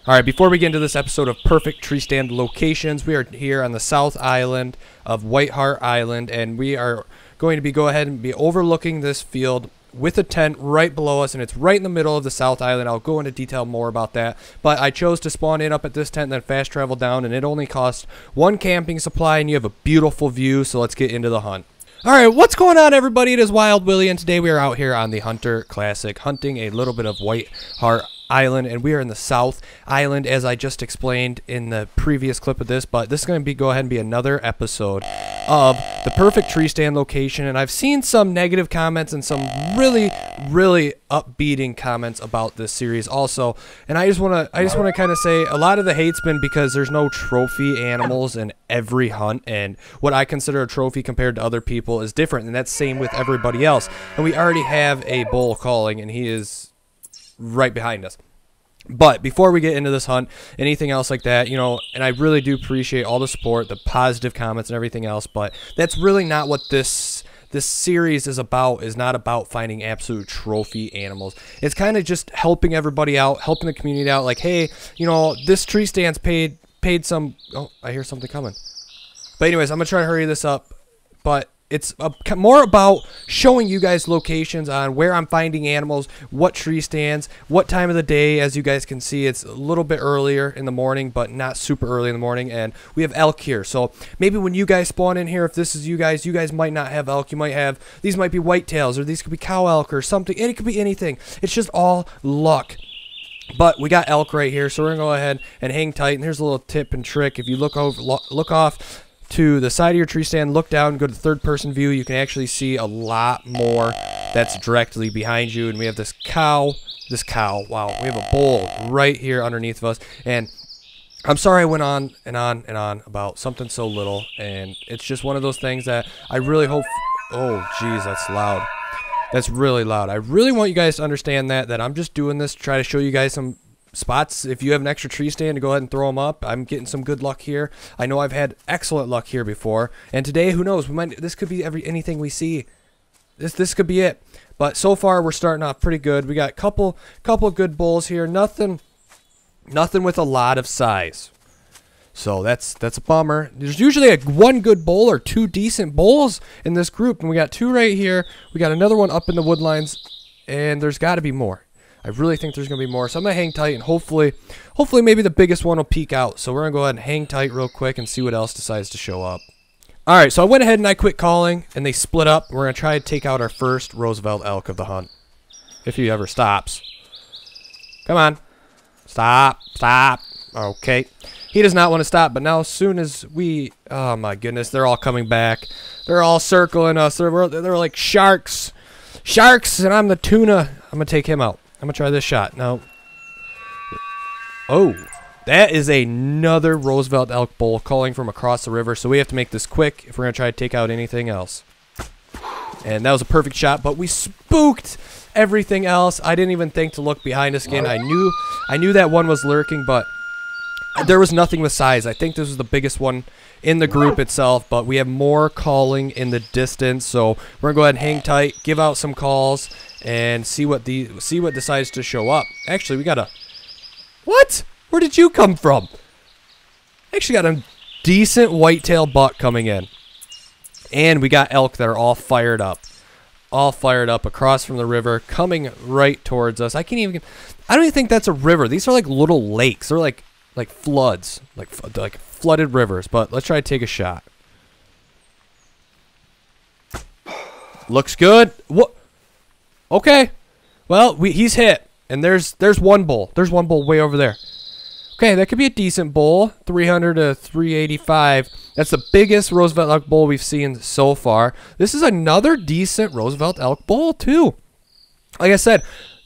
All right, before we get into this episode of Perfect Treestand Locations, we are here on the South Island of White Hart Island, and we are going to go ahead and be overlooking this field with a tent right below us, and it's right in the middle of the South Island. I'll go into detail more about that, but I chose to spawn in up at this tent and then fast travel down, and it only costs one camping supply, and you have a beautiful view, so let's get into the hunt. All right, what's going on, everybody? It is WildWilly, and today we are out here on the Hunter Classic hunting a little bit of White Hart Island, and we are in the South Island, as I just explained in the previous clip of this. But this is going to go ahead and be another episode of the Perfect Treestand Location, and I've seen some negative comments and some really upbeating comments about this series also. And I just want to kind of say a lot of the hate's been because there's no trophy animals in every hunt, and what I consider a trophy compared to other people is different, and that's same with everybody else. And we already have a bull calling, and he is right behind us. But before we get into this hunt, anything else like that, you know, and I really do appreciate all the support, the positive comments and everything else, but that's really not what this series is about. Is not about finding absolute trophy animals. It's kind of just helping everybody out, helping the community out, like, hey, you know, this tree stand's paid some, oh, I hear something coming. But anyways, I'm gonna try to hurry this up, but it's more about showing you guys locations on where I'm finding animals, what tree stands, what time of the day. As you guys can see, it's a little bit earlier in the morning, but not super early in the morning, and we have elk here. So maybe when you guys spawn in here, if this is you guys might not have elk. You might have, these might be whitetails, or these could be cow elk or something, and it could be anything. It's just all luck. But we got elk right here, so we're gonna go ahead and hang tight. And here's a little tip and trick: if you look off to the side of your tree stand, look down, go to third person view, you can actually see a lot more that's directly behind you. And we have this cow, wow, we have a bull right here underneath of us. And I'm sorry I went on and on and on about something so little, and it's just one of those things that I really hope, oh geez, that's loud. That's really loud. I really want you guys to understand that I'm just doing this to try to show you guys some spots. If you have an extra tree stand, to go ahead and throw them up. I'm getting some good luck here. I know I've had excellent luck here before, and today, who knows, this could be anything we see. This could be it. But so far we're starting off pretty good. We got couple good bulls here. Nothing with a lot of size. So that's a bummer. There's usually one good bull or two decent bulls in this group, and we got two right here. We got another one up in the woodlines, and there's got to be more. I really think there's going to be more, so I'm going to hang tight, and hopefully maybe the biggest one will peek out. So we're going to go ahead and hang tight real quick and see what else decides to show up. All right, so I went ahead and I quit calling, and they split up. We're going to try to take out our first Roosevelt elk of the hunt, if he ever stops. Come on. Stop. Okay. He does not want to stop, but now as soon as we, oh my goodness, they're all coming back. They're all circling us. They're like sharks. Sharks, and I'm the tuna. I'm going to take him out. I'm going to try this shot. Now, oh, that is another Roosevelt elk bull calling from across the river, so we have to make this quick if we're going to try to take out anything else. And that was a perfect shot, but we spooked everything else. I didn't even think to look behind us again. I knew that one was lurking, but there was nothing with size. I think this was the biggest one in the group itself, but we have more calling in the distance, so we're going to go ahead and hang tight, give out some calls, and see what decides to show up. Actually, we got a... What? Where did you come from? Actually got a decent whitetail buck coming in. And we got elk that are all fired up. All fired up across from the river, coming right towards us. I don't even think that's a river. These are like little lakes. They're like floods, like flooded rivers. But let's try to take a shot. Looks good. What? Okay. Well, he's hit, and there's one bull. There's one bull way over there. Okay, that could be a decent bull. 300 to 385. That's the biggest Roosevelt elk bull we've seen so far. This is another decent Roosevelt elk bull too. Like I said,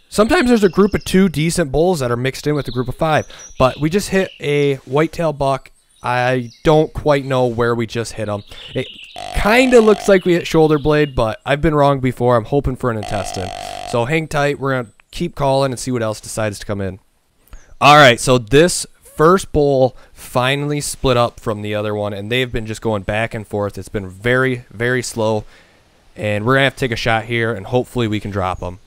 sometimes there's a group of two decent bulls that are mixed in with a group of five, but we just hit a whitetail buck. I don't quite know where we just hit him. It kind of looks like we hit shoulder blade, but I've been wrong before. I'm hoping for an intestine. So hang tight. We're going to keep calling and see what else decides to come in. All right, so this first bull finally split up from the other one, and they've been just going back and forth. It's been very, very slow, and we're going to have to take a shot here, and hopefully we can drop him.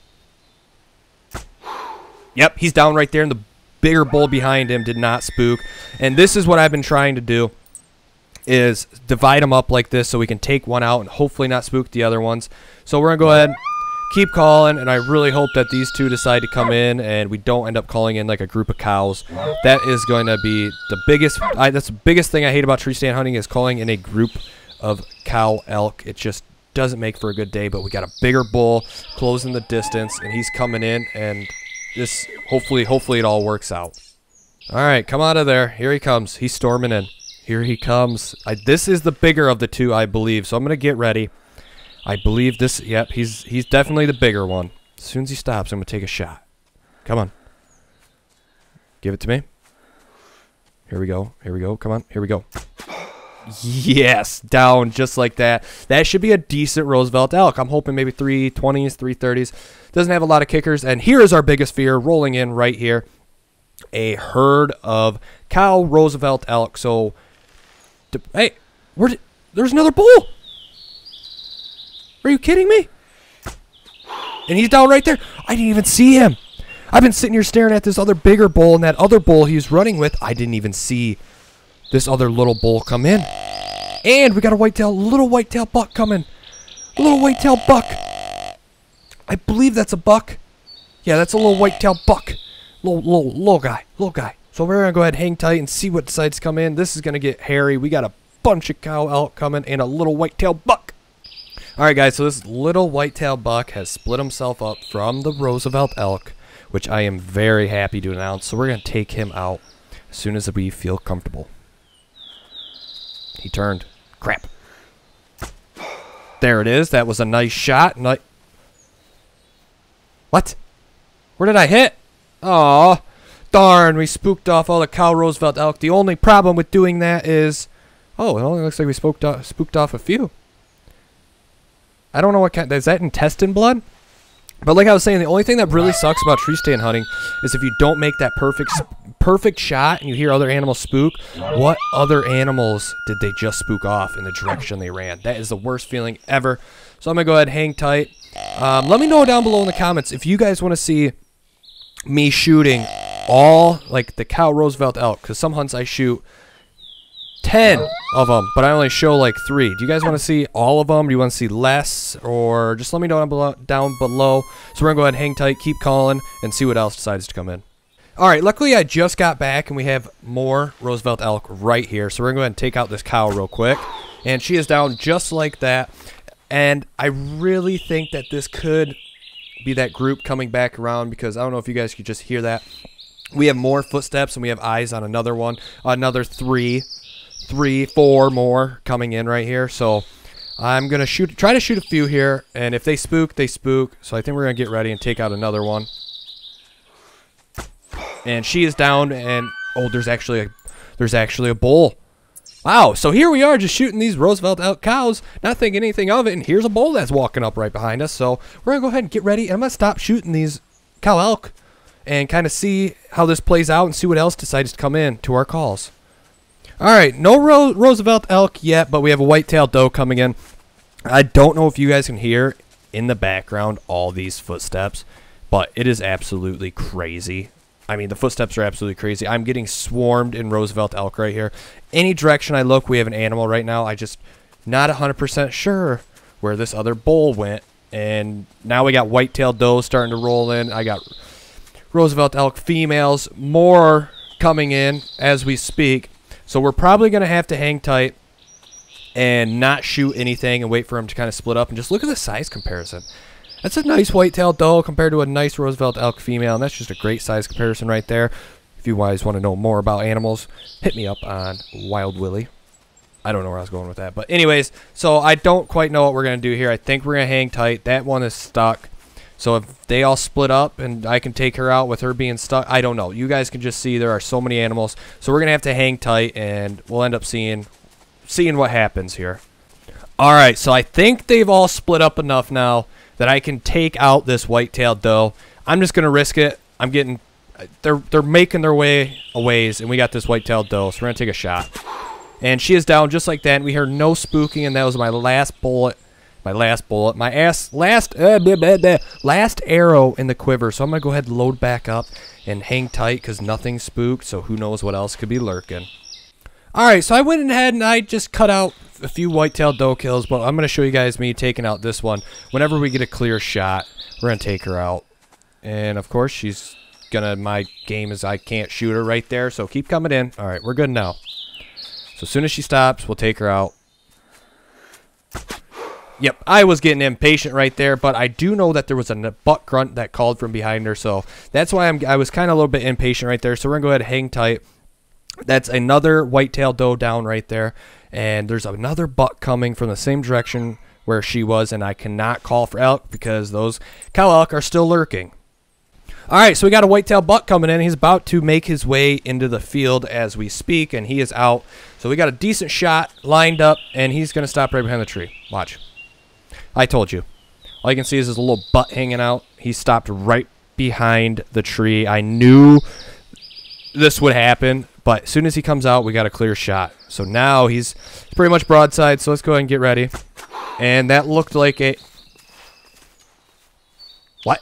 Yep, he's down right there in the bigger bull behind him did not spook. And this is what I've been trying to do, is divide them up like this so we can take one out and hopefully not spook the other ones. So we're going to go ahead, keep calling, and I really hope that these two decide to come in and we don't end up calling in like a group of cows. That is going to be the biggest, that's the biggest thing I hate about tree stand hunting, is calling in a group of cow elk. It just doesn't make for a good day, but we got a bigger bull closing the distance, and he's coming in, and this, hopefully it all works out. All right, come out of there. Here he comes. He's storming in. Here he comes. This is the bigger of the two, I believe, so I'm going to get ready. I believe this, yep, he's definitely the bigger one. As soon as he stops, I'm going to take a shot. Come on. Give it to me. Here we go. Here we go. Come on. Here we go. Yes, down just like that. That should be a decent Roosevelt elk. I'm hoping maybe 320s, 330s. Doesn't have a lot of kickers. And here is our biggest fear rolling in right here. A herd of cow Roosevelt elk. So, hey, there's another bull. Are you kidding me? And he's down right there. I didn't even see him. I've been sitting here staring at this other bigger bull, and that other bull he's running with, I didn't even see this other little bull come in. And we got a little whitetail buck coming. A little whitetail buck. I believe that's a buck. Yeah, that's a little whitetail buck. Little guy. So we're going to go ahead and hang tight and see what decides to come in. This is going to get hairy. We got a bunch of cow elk coming and a little whitetail buck. All right, guys, so this little whitetail buck has split himself up from the Roosevelt elk, which I am very happy to announce. So we're going to take him out as soon as we feel comfortable. He turned. Crap. There it is. That was a nice shot. What? Where did I hit? Aw, darn. We spooked off all the cow Roosevelt elk. The only problem with doing that is... Oh, it only looks like we spooked off a few. I don't know what kind... Is that intestine blood? But like I was saying, the only thing that really sucks about tree stand hunting is if you don't make that perfect shot and you hear other animals spook, what other animals did they just spook off in the direction they ran? That is the worst feeling ever. So I'm going to go ahead and hang tight. Let me know down below in the comments if you guys want to see me shooting all, like, the cow Roosevelt elk, because some hunts I shoot 10 of them, but I only show like 3. Do you guys want to see all of them? Do you want to see less? Or just let me know down below. So we're going to go ahead and hang tight, keep calling, and see what else decides to come in. All right, luckily I just got back, and we have more Roosevelt elk right here. So we're going to go ahead and take out this cow real quick. And she is down just like that. And I really think that this could be that group coming back around, because I don't know if you guys could just hear that. We have more footsteps, and we have eyes on another one. Another 3, 4 more coming in right here. So I'm gonna try to shoot a few here, and if they spook, they spook. So I think we're gonna get ready and take out another one. And she is down, and oh, there's actually a bull. Wow, so here we are just shooting these Roosevelt elk cows, not thinking anything of it, and here's a bull that's walking up right behind us. So we're gonna go ahead and get ready, and I'm gonna stop shooting these cow elk and kind of see how this plays out and see what else decides to come in to our calls. All right, no Roosevelt elk yet, but we have a white-tailed doe coming in. I don't know if you guys can hear in the background all these footsteps, but it is absolutely crazy. I mean, the footsteps are absolutely crazy. I'm getting swarmed in Roosevelt elk right here. Any direction I look, we have an animal right now. I just not 100% sure where this other bull went. And now we got white-tailed does starting to roll in. I got Roosevelt elk females, more coming in as we speak. So we're probably going to have to hang tight and not shoot anything and wait for them to kind of split up. And just look at the size comparison. That's a nice white-tailed doe compared to a nice Roosevelt elk female. And that's just a great size comparison right there. If you guys want to know more about animals, hit me up on WildWilly. I don't know where I was going with that. But anyways, so I don't quite know what we're going to do here. I think we're going to hang tight. That one is stuck. So if they all split up and I can take her out with her being stuck, I don't know. You guys can just see there are so many animals. So we're going to have to hang tight, and we'll end up seeing what happens here. All right, so I think they've all split up enough now that I can take out this white-tailed doe. I'm just going to risk it. They're making their way a ways, and we got this white-tailed doe, so we're going to take a shot. And she is down just like that, and we heard no spooking, and that was my last bullet my last bullet, last arrow in the quiver. So I'm going to go ahead and load back up and hang tight because nothing's spooked, so who knows what else could be lurking. Alright, so I went ahead and I just cut out a few white-tailed doe kills, but I'm going to show you guys me taking out this one. Whenever we get a clear shot, we're going to take her out. And, of course, she's going to, my game is I can't shoot her right there, so keep coming in. Alright, we're good now. So as soon as she stops, we'll take her out. Yep, I was getting impatient right there, but I do know that there was a buck grunt that called from behind her, so that's why I was kind of a little bit impatient right there. So we're going to go ahead and hang tight. That's another white-tailed doe down right there. And there's another buck coming from the same direction where she was, and I cannot call for elk because those cow elk are still lurking. Alright, so we got a white-tailed buck coming in. He's about to make his way into the field as we speak, and he is out. So we got a decent shot lined up, and he's going to stop right behind the tree. Watch. I told you. All you can see is his little butt hanging out. He stopped right behind the tree. I knew this would happen. But as soon as he comes out, we got a clear shot. So now he's pretty much broadside. So let's go ahead and get ready. And that looked like a... What?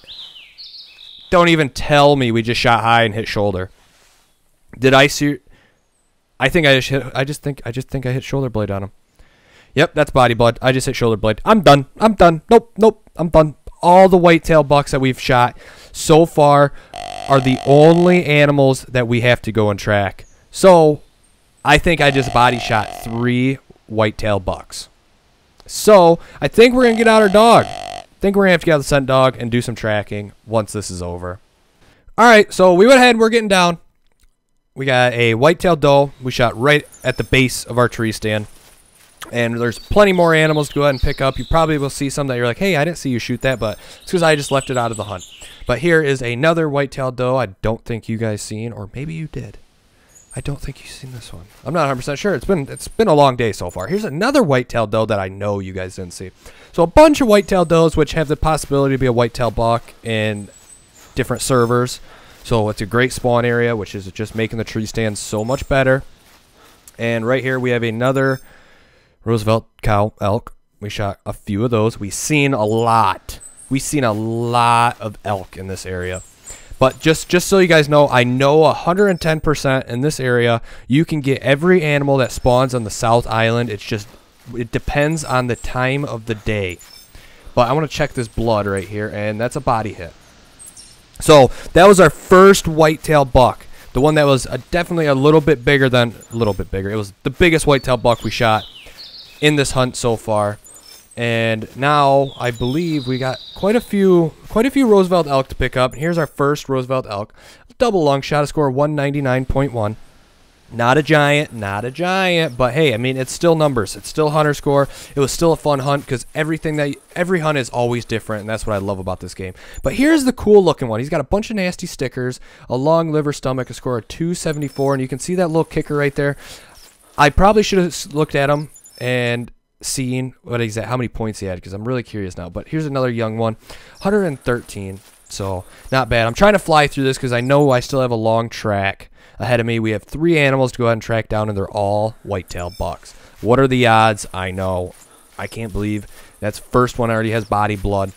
Don't even tell me we just shot high and hit shoulder. Did I see... I think I just hit... I just think I hit shoulder blade on him. Yep, that's body blood. I just hit shoulder blade. I'm done. I'm done. Nope. I'm done. All the whitetail bucks that we've shot so far are the only animals that we have to go and track. So, I think I just body shot 3 whitetail bucks. So, I think we're going to get out our dog. I think we're going to have to get out the scent dog and do some tracking once this is over. Alright, so we went ahead and we're getting down. We got a whitetail doe. We shot right at the base of our tree stand. And there's plenty more animals to go ahead and pick up. You probably will see some that you're like, hey, I didn't see you shoot that, but it's because I just left it out of the hunt. But here is another white-tailed doe I don't think you guys seen, or maybe you did. I don't think you've seen this one. I'm not 100% sure. It's been a long day so far. Here's another white-tailed doe that I know you guys didn't see. So a bunch of white-tailed does which have the possibility to be a white-tailed buck in different servers. So it's a great spawn area, which is just making the tree stand so much better. And right here we have another Roosevelt cow elk. We shot a few of those. We've seen a lot. We've seen a lot of elk in this area. But just so you guys know, I know 110% in this area, you can get every animal that spawns on the South Island. It depends on the time of the day. But I want to check this blood right here, and that's a body hit. So that was our first whitetail buck. The one that was definitely a little bit bigger. It was the biggest whitetail buck we shot in this hunt so far. And now I believe we got quite a few Roosevelt elk to pick up. Here's our first Roosevelt elk. Double long shot, a score of 199.1. Not a giant, but hey, I mean, it's still numbers. It's still hunter score. It was still a fun hunt because every hunt is always different, and that's what I love about this game. But here's the cool looking one. He's got a bunch of nasty stickers, a long liver stomach, a score of 274, and you can see that little kicker right there. I probably should have looked at him and seen how many points he had because I'm really curious now. But here's another young one, 113, so not bad. I'm trying to fly through this because I know I still have a long track ahead of me. We have 3 animals to go ahead and track down, and they're all whitetail bucks. What are the odds? I know. I can't believe that's first one already has body blood.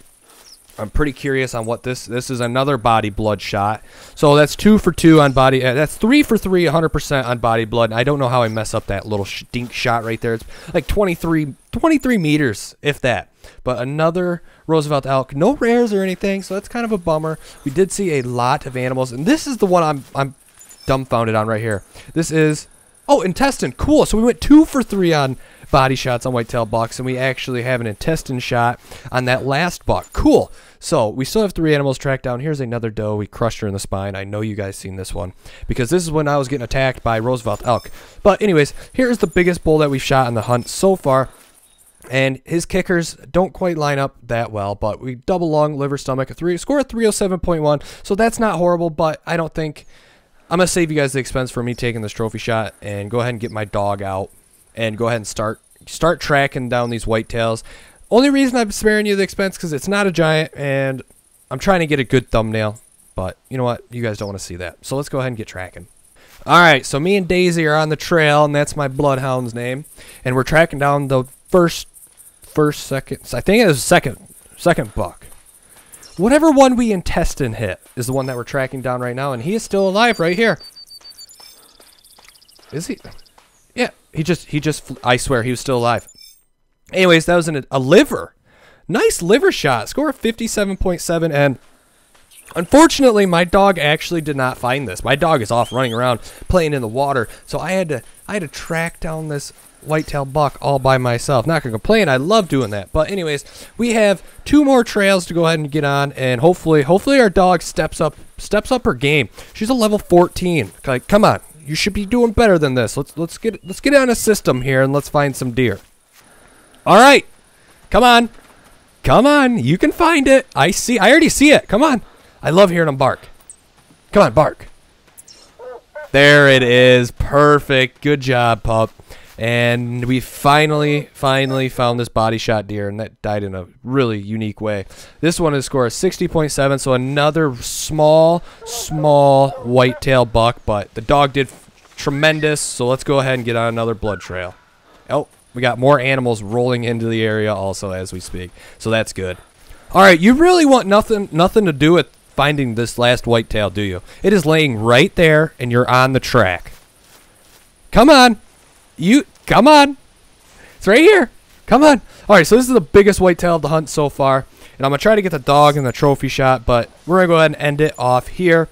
I'm pretty curious on what this is. Another body blood shot. So that's 2 for 2 on body. That's 3 for 3, 100% on body blood. I don't know how I mess up that little stink shot right there. It's like 23 meters, if that. But another Roosevelt elk. No rares or anything, so that's kind of a bummer. We did see a lot of animals, and this is the one I'm dumbfounded on right here. This is, oh, intestine. Cool. So we went 2 for 3 on body shots on whitetail bucks, and we actually have an intestine shot on that last buck. Cool. So we still have 3 animals tracked down. Here's another doe. We crushed her in the spine. I know you guys seen this one because this is when I was getting attacked by Roosevelt elk. But anyways, here's the biggest bull that we've shot in the hunt so far. And his kickers don't quite line up that well, but we double long liver stomach, score of 307.1. So that's not horrible, but I don't think I'm going to save you guys the expense for me taking this trophy shot and go ahead and get my dog out and go ahead and start tracking down these whitetails. Only reason I'm sparing you the expense because it's not a giant and I'm trying to get a good thumbnail, but you know what? You guys don't want to see that. So let's go ahead and get tracking. All right, so me and Daisy are on the trail, and that's my bloodhound's name, and we're tracking down the first first, second. I think it was second buck. Whatever one we intestine hit is the one that we're tracking down right now, and he is still alive right here. Is he? Yeah, he just, I swear, he was still alive. Anyways, that was a liver. Nice liver shot. Score of 57.7, and unfortunately, my dog actually did not find this. My dog is off running around, playing in the water, so I had to track down this whitetail buck all by myself. Not gonna complain, I love doing that. But anyways, we have 2 more trails to go ahead and get on, and hopefully our dog steps up her game. She's a level 14. Like, come on, you should be doing better than this. Let's get on a system here and let's find some deer. All right, come on, you can find it. I already see it. Come on, I love hearing them bark. Come on, bark. There it is. Perfect. Good job, pup. And we finally found this body shot deer, and that died in a really unique way. This one is scored 60.7, so another small whitetail buck, but the dog did tremendous, so let's go ahead and get on another blood trail. Oh, we got more animals rolling into the area also as we speak, so that's good. All right, you really want nothing to do with finding this last whitetail, do you? It is laying right there, and you're on the track. Come on. Come on. It's right here. Come on. All right, so this is the biggest whitetail of the hunt so far, and I'm going to try to get the dog in the trophy shot, but we're going to go ahead and end it off here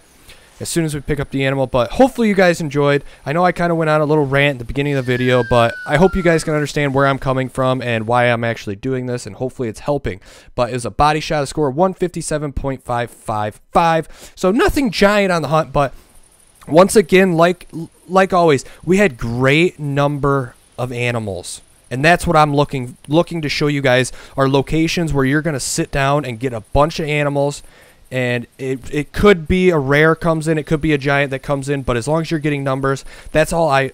as soon as we pick up the animal. But hopefully you guys enjoyed. I know I kind of went on a little rant at the beginning of the video, but I hope you guys can understand where I'm coming from and why I'm actually doing this, and hopefully it's helping. But it was a body shot, a score of 157.555, so nothing giant on the hunt, but once again, like always, we had great number of animals, and that's what I'm looking to show you guys, are locations where you're gonna sit down and get a bunch of animals, and it could be a rare comes in, it could be a giant that comes in, but as long as you're getting numbers, that's my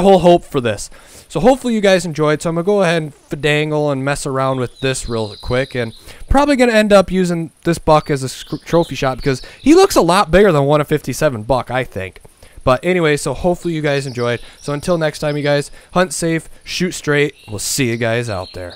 whole hope for this. So hopefully you guys enjoyed. So I'm gonna go ahead and fadangle and mess around with this real quick, and probably gonna end up using this buck as a trophy shot because he looks a lot bigger than 157 buck, I think. But anyway, so hopefully you guys enjoyed. So until next time, you guys, hunt safe, shoot straight. We'll see you guys out there.